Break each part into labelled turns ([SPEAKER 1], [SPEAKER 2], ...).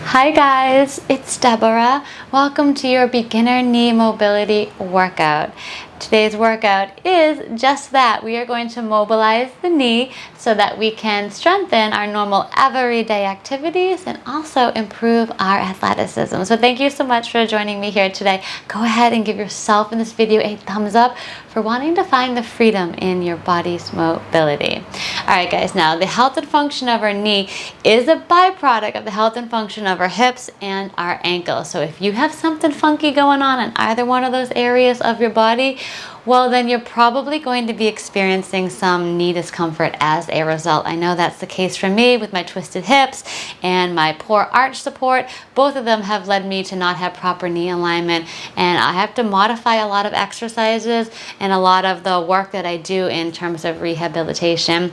[SPEAKER 1] Hi guys, it's Deborah. Welcome to your beginner knee mobility workout. Today's workout is just that. We are going to mobilize the knee so that we can strengthen our normal everyday activities and also improve our athleticism. So thank you so much for joining me here today. Go ahead and give yourself in this video a thumbs up for wanting to find the freedom in your body's mobility. Alright guys, now the health and function of our knee is a byproduct of the health and function of our hips and our ankles. So if you have something funky going on in either one of those areas of your body, well then you're probably going to be experiencing some knee discomfort as a result. I know that's the case for me with my twisted hips and my poor arch support. Both of them have led me to not have proper knee alignment, and I have to modify a lot of exercises and a lot of the work that I do in terms of rehabilitation.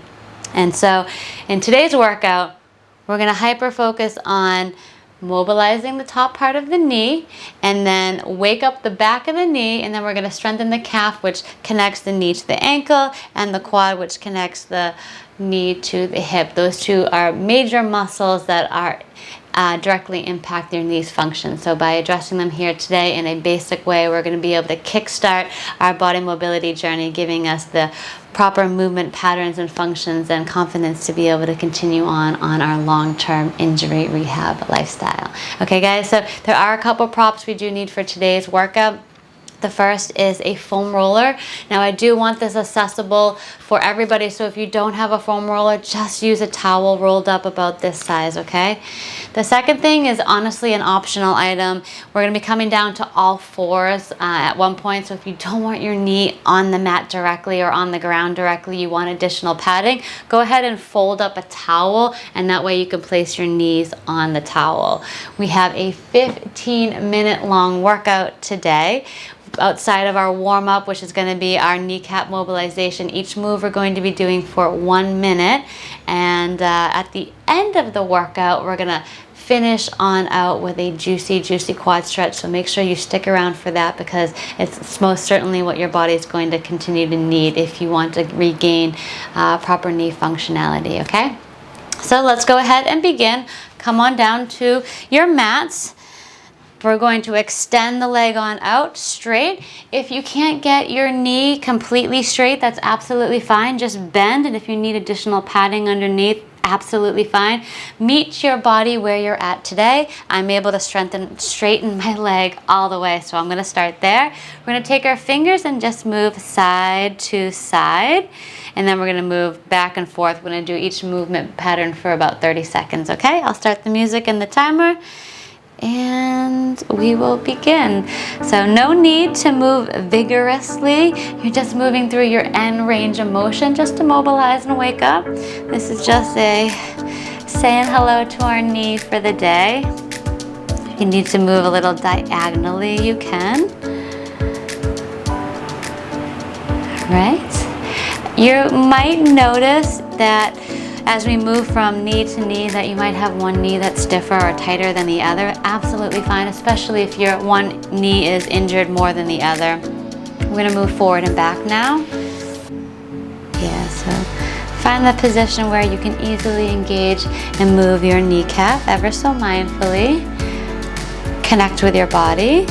[SPEAKER 1] And so in today's workout, we're going to hyper focus on mobilizing the top part of the knee and then wake up the back of the knee, and then we're going to strengthen the calf, which connects the knee to the ankle, and the quad, which connects the knee to the hip. Those two are major muscles that are directly impact your knee's function. So by addressing them here today in a basic way, we're going to be able to kickstart our body mobility journey, giving us the proper movement patterns and functions and confidence to be able to continue on our long-term injury rehab lifestyle. Okay guys, so there are a couple props we do need for today's workout. The first is a foam roller. Now I do want this accessible for everybody, so if you don't have a foam roller, just use a towel rolled up about this size, okay? The second thing is honestly an optional item. We're gonna be coming down to all fours at one point, so if you don't want your knee on the mat directly or on the ground directly, you want additional padding, go ahead and fold up a towel, and that way you can place your knees on the towel. We have a 15-minute long workout today. Outside of our warm-up, which is going to be our kneecap mobilization. Each move we're going to be doing for 1 minute, and at the end of the workout we're going to finish on out with a juicy quad stretch. So make sure you stick around for that, because it's most certainly what your body is going to continue to need if you want to regain proper knee functionality. Okay, so let's go ahead and begin. Come on down to your mats. We're going to extend the leg on out straight. If you can't get your knee completely straight, that's absolutely fine. Just bend, and if you need additional padding underneath, absolutely fine. Meet your body where you're at today. I'm able to straighten my leg all the way, so I'm going to start there. We're going to take our fingers and just move side to side, and then we're going to move back and forth. We're going to do each movement pattern for about 30 seconds, okay? I'll start the music and the timer, and we will begin. So no need to move vigorously. You're just moving through your end range of motion just to mobilize and wake up. This is just a saying hello to our knee for the day. If you need to move a little diagonally, you can. All right. You might notice that as we move from knee to knee that you might have one knee that's stiffer or tighter than the other. Absolutely fine, especially if your one knee is injured more than the other. We're going to move forward and back now. Yeah, so find the position where you can easily engage and move your kneecap ever so mindfully. Connect with your body.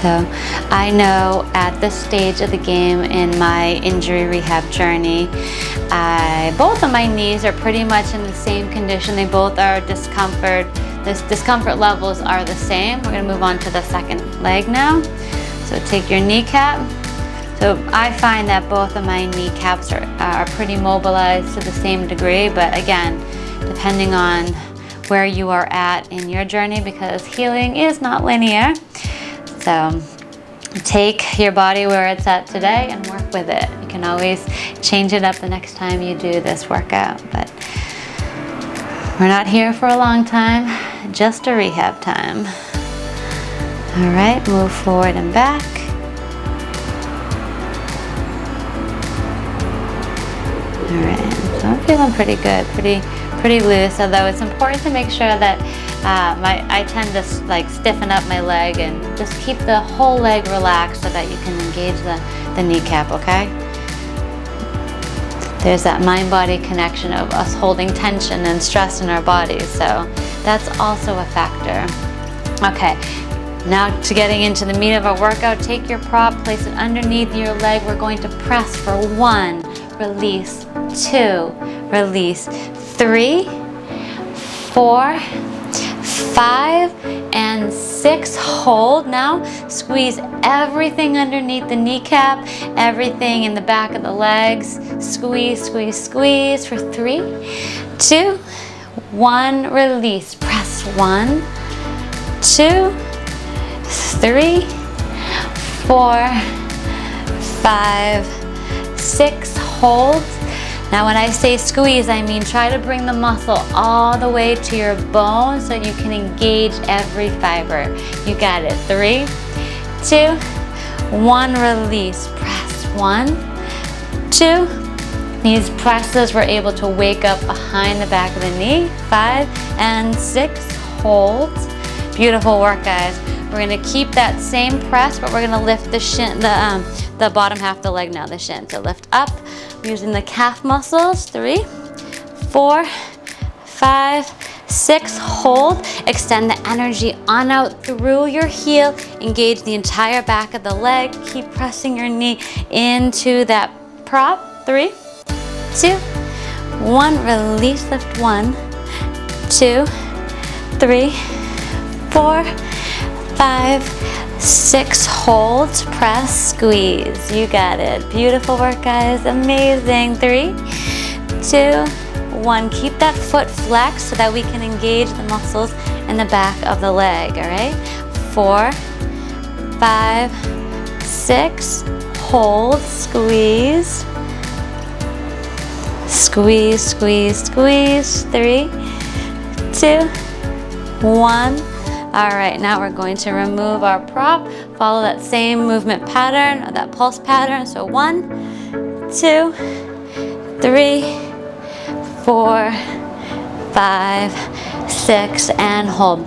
[SPEAKER 1] So I know at this stage of the game in my injury rehab journey, both of my knees are pretty much in the same condition. They both are discomfort. The discomfort levels are the same. We're going to move on to the second leg now. So take your kneecap. So I find that both of my kneecaps are pretty mobilized to the same degree, but again, depending on where you are at in your journey, because healing is not linear. So take your body where it's at today and work with it. You can always change it up the next time you do this workout, but we're not here for a long time, just a rehab time. All right, move forward and back. All right, so I'm feeling pretty good, pretty loose, although it's important to make sure that I tend to like stiffen up my leg and just keep the whole leg relaxed so that you can engage the kneecap, okay? There's that mind-body connection of us holding tension and stress in our bodies, so that's also a factor. Okay, now to getting into the meat of our workout, take your prop, place it underneath your leg. We're going to press for 1, release, 2, release, 3, 4, 5, and 6. Hold. Now squeeze everything underneath the kneecap, everything in the back of the legs. Squeeze, squeeze, squeeze for 3, 2, 1. Release. Press 1, 2, 3, 4, 5, 6. Hold. Now when I say squeeze, I mean try to bring the muscle all the way to your bone so you can engage every fiber. You got it. 3, 2, 1. Release. Press. 1, 2. These presses we're able to wake up behind the back of the knee. 5 and 6. Hold. Beautiful work, guys. We're going to keep that same press, but we're going to lift the shin, the bottom half of the leg now, the shin. So lift up using the calf muscles. 3, 4, 5, 6. Hold. Extend the energy on out through your heel. Engage the entire back of the leg. Keep pressing your knee into that prop. 3, 2, 1. Release. Lift. 1, 2, 3, 4, 5, 6. Hold. Press. Squeeze. You got it. Beautiful work, guys. Amazing. 3, 2, 1. Keep that foot flexed so that we can engage the muscles in the back of the leg. All right. 4, 5, 6. Hold. Squeeze. Squeeze, squeeze, squeeze. 3, 2, 1. All right, now we're going to remove our prop. Follow that same movement pattern, or that pulse pattern. So 1, 2, 3, 4, 5, 6, and hold.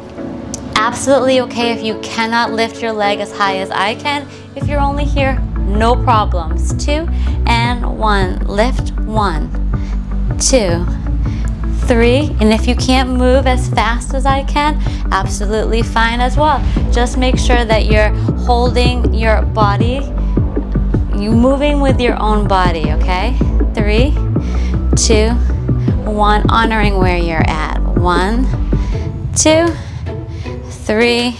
[SPEAKER 1] Absolutely okay if you cannot lift your leg as high as I can. If you're only here, no problems. 2 and 1. Lift. 1, 2, 3, and if you can't move as fast as I can, absolutely fine as well. Just make sure that you're holding your body, you moving with your own body, okay? 3, 2, 1, honoring where you're at. 1, 2, 3,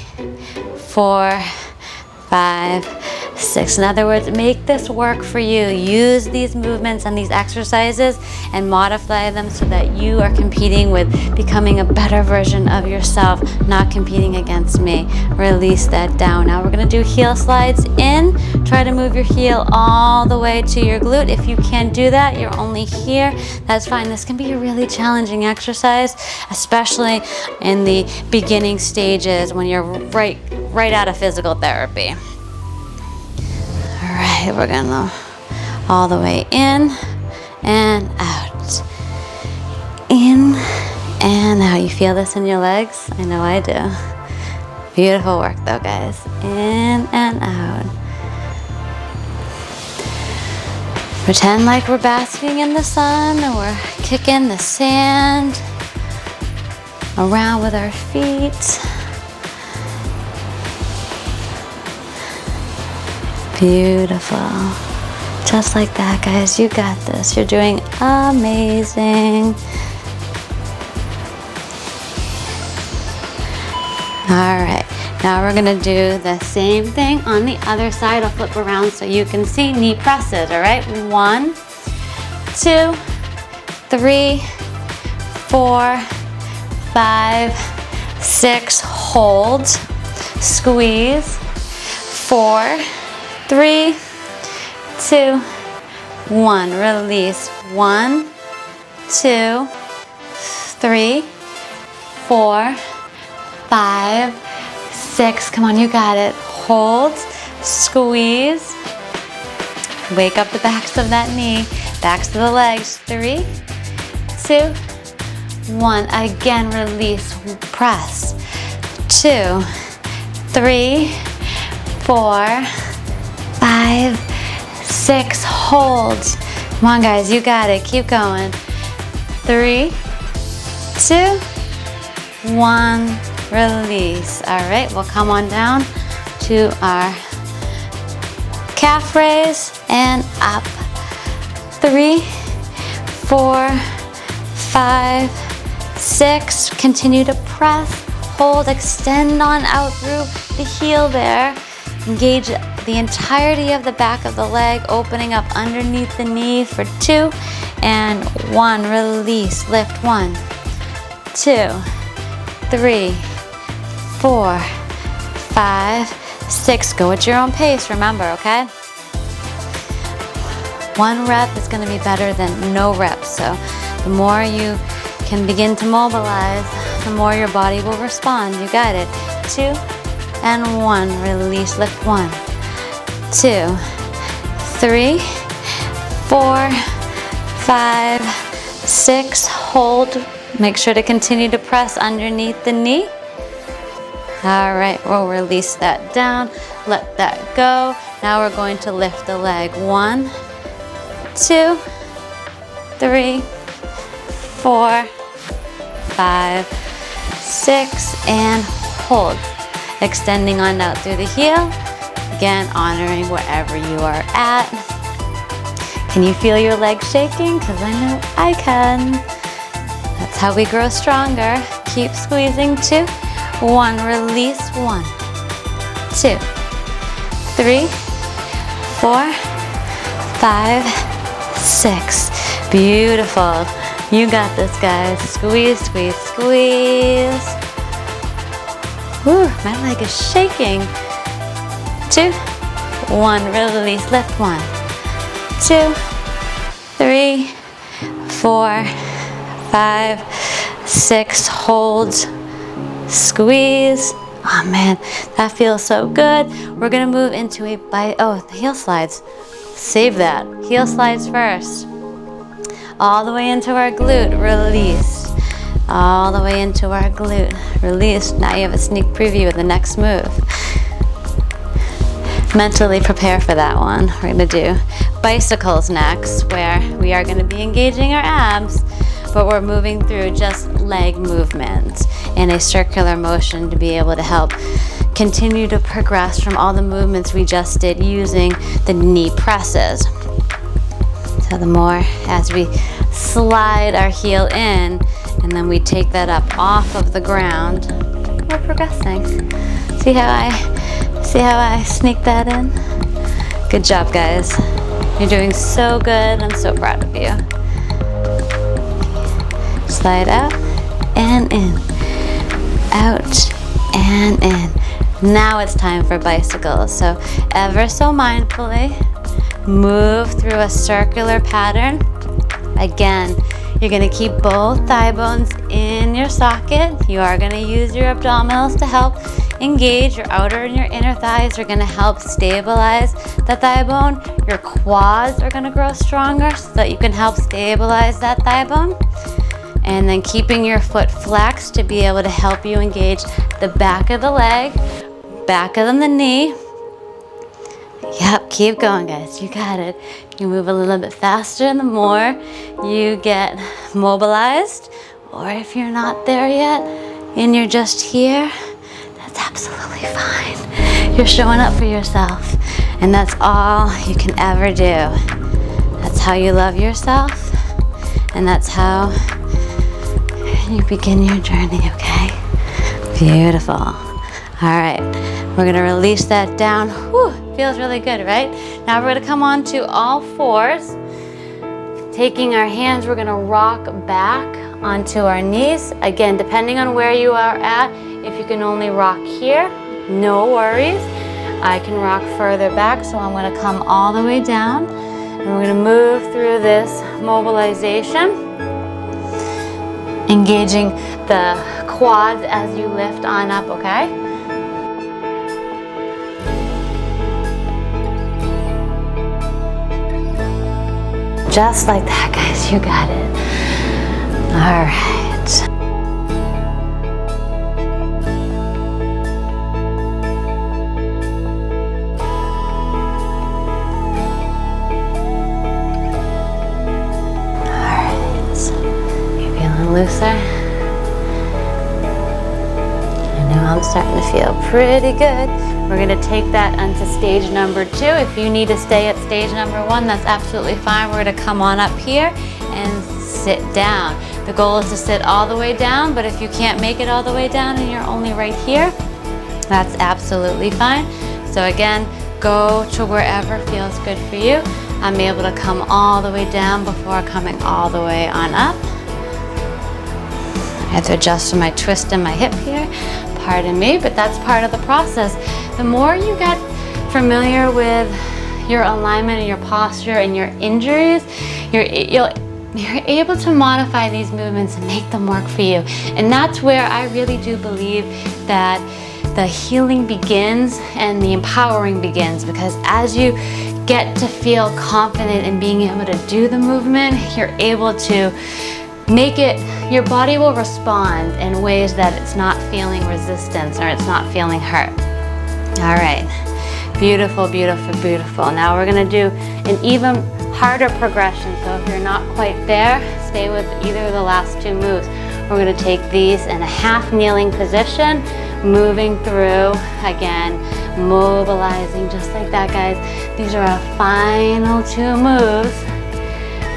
[SPEAKER 1] 4, 5, 6. In other words, make this work for you. Use these movements and these exercises and modify them so that you are competing with becoming a better version of yourself, not competing against me. Release that down. Now we're going to do heel slides in. Try to move your heel all the way to your glute. If you can't do that, you're only here, that's fine. This can be a really challenging exercise, especially in the beginning stages when you're right out of physical therapy. All right, we're gonna all the way in and out. In and out. You feel this in your legs? I know I do. Beautiful work though, guys. In and out. Pretend like we're basking in the sun and we're kicking the sand around with our feet. Beautiful. Just like that, guys. You got this. You're doing amazing. All right. Now we're going to do the same thing on the other side. I'll flip around so you can see knee presses. All right. 1, 2, 3, 4, 5, 6. Hold. Squeeze. 4, 3, 2, 1. Release. 1, 2, 3, 4, 5, 6. Come on, you got it. Hold. Squeeze. Wake up the backs of that knee. Backs of the legs. 3, 2, 1. Again, release. Press. 2, 3, 4, 5, 6. Hold. Come on, guys, you got it. Keep going. 3, 2, 1, release. All right, we'll come on down to our calf raise and up. 3, 4, 5, 6. Continue to press, hold, extend on out through the heel there. Engage the entirety of the back of the leg, opening up underneath the knee for 2 and 1. Release, lift 1, 2, 3, 4, 5, 6. Go at your own pace, remember, okay? 1 rep is going to be better than no reps. So the more you can begin to mobilize, the more your body will respond. You got it. 2 and 1. Release, lift 1, 2, 3, 4, 5, 6. Hold. Make sure to continue to press underneath the knee. All right, we'll release that down. Let that go. Now we're going to lift the leg. 1, 2, 3, 4, 5, 6, and hold. Extending on out through the heel. Again, honoring wherever you are at. Can you feel your legs shaking? Because I know I can. That's how we grow stronger. Keep squeezing. 2, 1, release. 1, 2, 3, 4, 5, 6. Beautiful. You got this, guys. Squeeze, squeeze, squeeze. Woo, my leg is shaking. 2, 1, release, lift 1, 2, 3, 4, 5, 6, hold, squeeze. Oh man, that feels so good. We're gonna move into a the heel slides. Save that. Heel slides first. All the way into our glute, release. All the way into our glute, release. Now you have a sneak preview of the next move. Mentally prepare for that one. We're gonna do bicycles next, where we are gonna be engaging our abs, but we're moving through just leg movements in a circular motion to be able to help continue to progress from all the movements we just did using the knee presses. So the more as we slide our heel in and then we take that up off of the ground, we're progressing. See how I sneak that in? Good job, guys. You're doing so good. I'm so proud of you. Slide out and in, out and in. Now it's time for bicycles. So ever so mindfully, move through a circular pattern. Again, you're gonna keep both thigh bones in your socket. You are gonna use your abdominals to help engage. Your outer and your inner thighs are gonna help stabilize the thigh bone. Your quads are gonna grow stronger so that you can help stabilize that thigh bone. And then keeping your foot flexed to be able to help you engage the back of the leg, back of the knee. Yep, keep going, guys. You got it. You move a little bit faster and the more you get mobilized, or if you're not there yet and you're just here, that's absolutely fine. You're showing up for yourself, and that's all you can ever do. That's how you love yourself, and that's how you begin your journey, okay? Beautiful. All right, we're gonna release that down. Whew, feels really good, right? Now we're gonna come on to all fours. Taking our hands, we're gonna rock back onto our knees. Again, depending on where you are at, if you can only rock here, no worries. I can rock further back, so I'm gonna come all the way down, and we're gonna move through this mobilization, engaging the quads as you lift on up, okay? Just like that, guys, you got it. All right. I'm starting to feel pretty good. We're gonna take that onto stage number 2. If you need to stay at stage number 1, that's absolutely fine. We're gonna come on up here and sit down. The goal is to sit all the way down, but if you can't make it all the way down and you're only right here, that's absolutely fine. So again, go to wherever feels good for you. I'm able to come all the way down before coming all the way on up. I have to adjust for my twist in my hip here. Pardon me, but that's part of the process. The more you get familiar with your alignment and your posture and your injuries, you're able to modify these movements and make them work for you. And that's where I really do believe that the healing begins and the empowering begins, because as you get to feel confident in being able to do the movement, you're able to make it, your body will respond in ways that it's not feeling resistance or it's not feeling hurt. All right, beautiful, beautiful, beautiful. Now we're gonna do an even harder progression. So if you're not quite there, stay with either of the last 2 moves. We're gonna take these in a half kneeling position, moving through, again, mobilizing just like that, guys. These are our final 2 moves,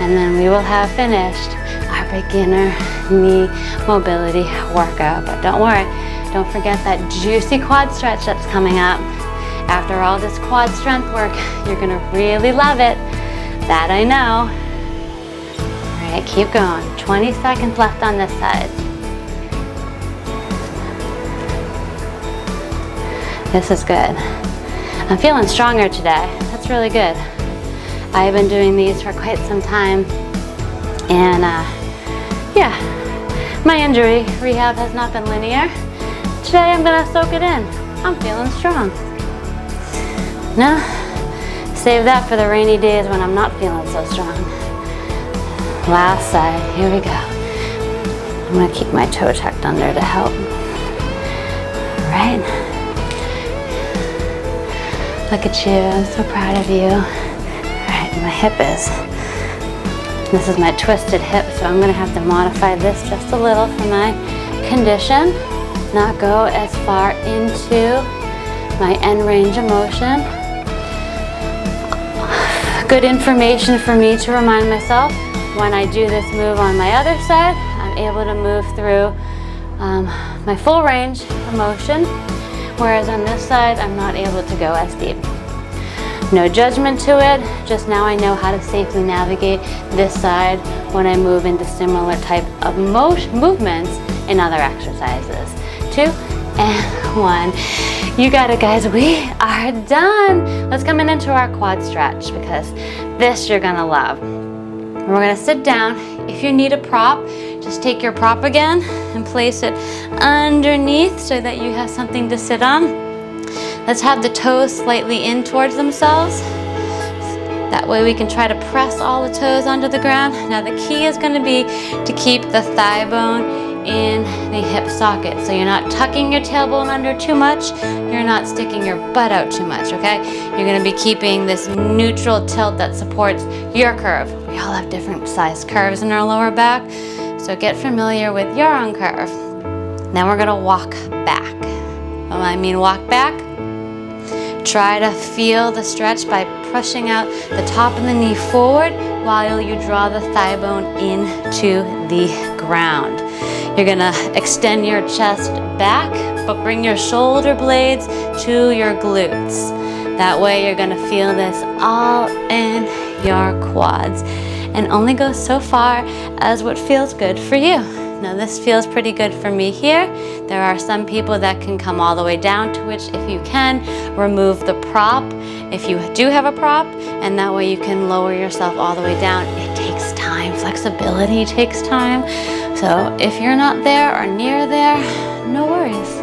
[SPEAKER 1] and then we will have finished our beginner knee mobility workout. But don't worry, don't forget that juicy quad stretch that's coming up. After all this quad strength work, you're gonna really love it. That I know. All right, keep going. 20 seconds left on this side. This is good. I'm feeling stronger today. That's really good. I've been doing these for quite some time, and yeah, my injury rehab has not been linear. Today I'm gonna soak it in. I'm feeling strong. No, save that for the rainy days when I'm not feeling so strong. Last side, here we go. I'm gonna keep my toe tucked under to help. All right. Look at you, I'm so proud of you. All right, my hip is. This is my twisted hip, so I'm gonna have to modify this just a little for my condition. Not go as far into my end range of motion. Good information for me to remind myself when I do this move on my other side, I'm able to move through my full range of motion, whereas on this side, I'm not able to go as deep. No judgment to it, just now I know how to safely navigate this side when I move into similar type of movements in other exercises. 2 and 1. You got it, guys, we are done. Let's come into our quad stretch, because this you're gonna love. We're gonna sit down. If you need a prop, just take your prop again and place it underneath so that you have something to sit on. Let's have the toes slightly in towards themselves. That way we can try to press all the toes onto the ground. Now the key is gonna be to keep the thigh bone in the hip socket. So you're not tucking your tailbone under too much. You're not sticking your butt out too much, okay? You're gonna be keeping this neutral tilt that supports your curve. We all have different size curves in our lower back, so get familiar with your own curve. Then we're gonna walk back. When I mean walk back, try to feel the stretch by pushing out the top of the knee forward while you draw the thigh bone into the ground. You're gonna extend your chest back, but bring your shoulder blades to your glutes. That way you're gonna feel this all in your quads, and only go so far as what feels good for you. Now this feels pretty good for me here. There are some people that can come all the way down, to which if you can, remove the prop if you do have a prop, and that way you can lower yourself all the way down. It takes time, flexibility takes time. So if you're not there or near there, no worries.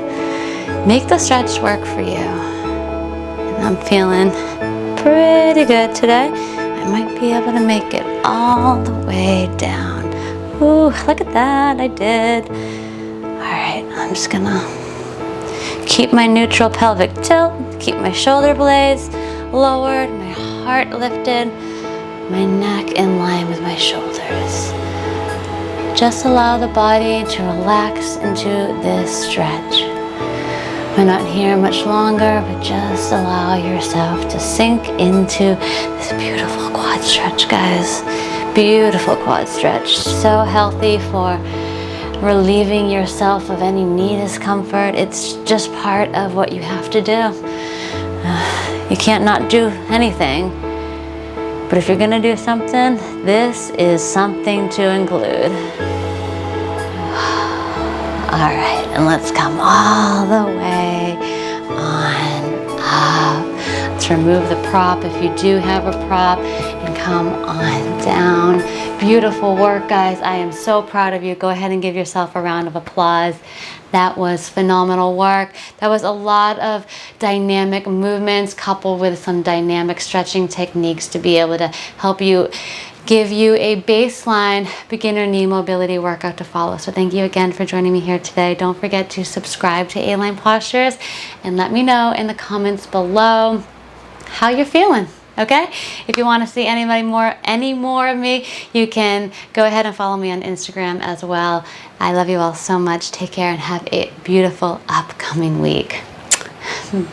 [SPEAKER 1] Make the stretch work for you. And I'm feeling pretty good today. I might be able to make it all the way down. Ooh, look at that, I did. All right, I'm just gonna keep my neutral pelvic tilt, keep my shoulder blades lowered, my heart lifted, my neck in line with my shoulders. Just allow the body to relax into this stretch. We're not here much longer, but just allow yourself to sink into this beautiful quad stretch, guys. Beautiful quad stretch. So healthy for relieving yourself of any knee discomfort. It's just part of what you have to do. You can't not do anything. But if you're gonna do something, this is something to include. All right, and let's come all the way on up. Let's remove the prop if you do have a prop and come on down. Beautiful work, guys. I am so proud of you. Go ahead and give yourself a round of applause. That was phenomenal work. That was a lot of dynamic movements coupled with some dynamic stretching techniques to be able to help you, give you a baseline beginner knee mobility workout to follow. So thank you again for joining me here today. Don't forget to subscribe to Aline Postures and let me know in the comments below how you're feeling. Okay? If you want to see any more of me, you can go ahead and follow me on Instagram as well. I love you all so much. Take care and have a beautiful upcoming week.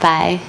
[SPEAKER 1] Bye.